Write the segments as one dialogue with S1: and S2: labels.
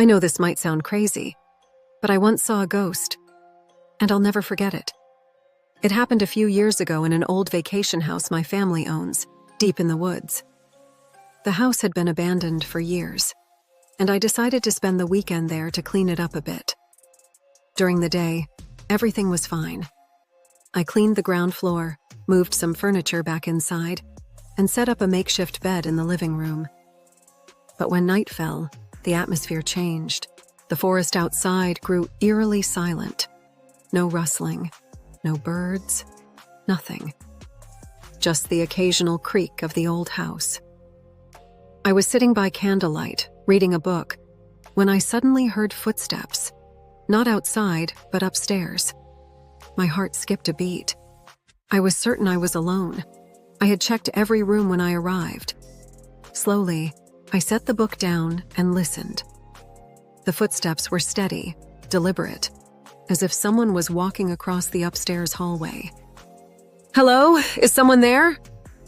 S1: I know this might sound crazy, but I once saw a ghost, and I'll never forget it. It happened a few years ago in an old vacation house my family owns, deep in the woods. The house had been abandoned for years, and I decided to spend the weekend there to clean it up a bit. During the day, everything was fine. I cleaned the ground floor, moved some furniture back inside, and set up a makeshift bed in the living room. But when night fell, the atmosphere changed. The forest outside grew eerily silent. No rustling, no birds, nothing. Just the occasional creak of the old house. I was sitting by candlelight, reading a book, when I suddenly heard footsteps. Not outside, but upstairs. My heart skipped a beat. I was certain I was alone. I had checked every room when I arrived. Slowly, I set the book down and listened. The footsteps were steady, deliberate, as if someone was walking across the upstairs hallway. "Hello? Is someone there?"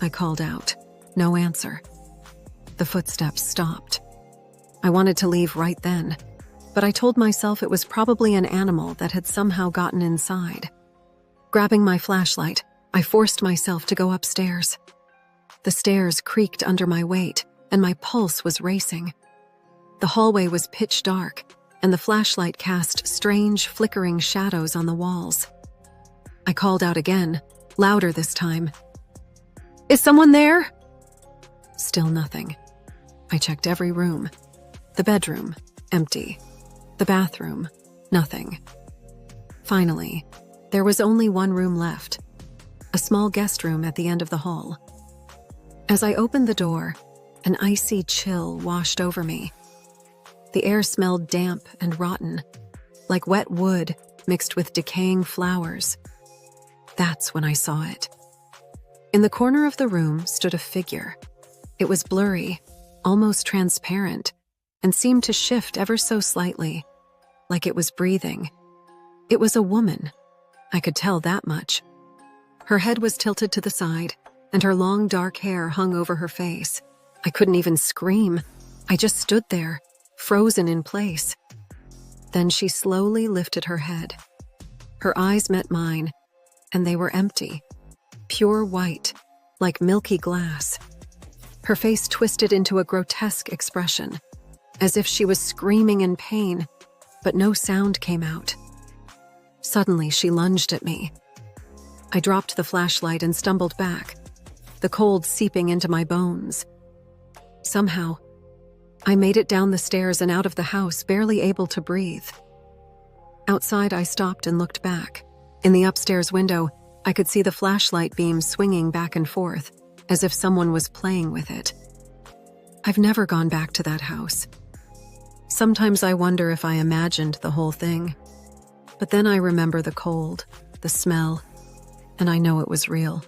S1: I called out. No answer. The footsteps stopped. I wanted to leave right then, but I told myself it was probably an animal that had somehow gotten inside. Grabbing my flashlight, I forced myself to go upstairs. The stairs creaked under my weight, and my pulse was racing. The hallway was pitch dark, and the flashlight cast strange, flickering shadows on the walls. I called out again, louder this time. "Is someone there?" Still nothing. I checked every room. The bedroom, empty. The bathroom, nothing. Finally, there was only one room left, a small guest room at the end of the hall. As I opened the door, an icy chill washed over me. The air smelled damp and rotten, like wet wood mixed with decaying flowers. That's when I saw it. In the corner of the room stood a figure. It was blurry, almost transparent, and seemed to shift ever so slightly, like it was breathing. It was a woman. I could tell that much. Her head was tilted to the side, and her long dark hair hung over her face. I couldn't even scream. I just stood there, frozen in place. Then she slowly lifted her head. Her eyes met mine, and they were empty, pure white, like milky glass. Her face twisted into a grotesque expression, as if she was screaming in pain, but no sound came out. Suddenly, she lunged at me. I dropped the flashlight and stumbled back, the cold seeping into my bones. Somehow, I made it down the stairs and out of the house, barely able to breathe. Outside, I stopped and looked back. In the upstairs window, I could see the flashlight beam swinging back and forth, as if someone was playing with it. I've never gone back to that house. Sometimes I wonder if I imagined the whole thing. But then I remember the cold, the smell, and I know it was real.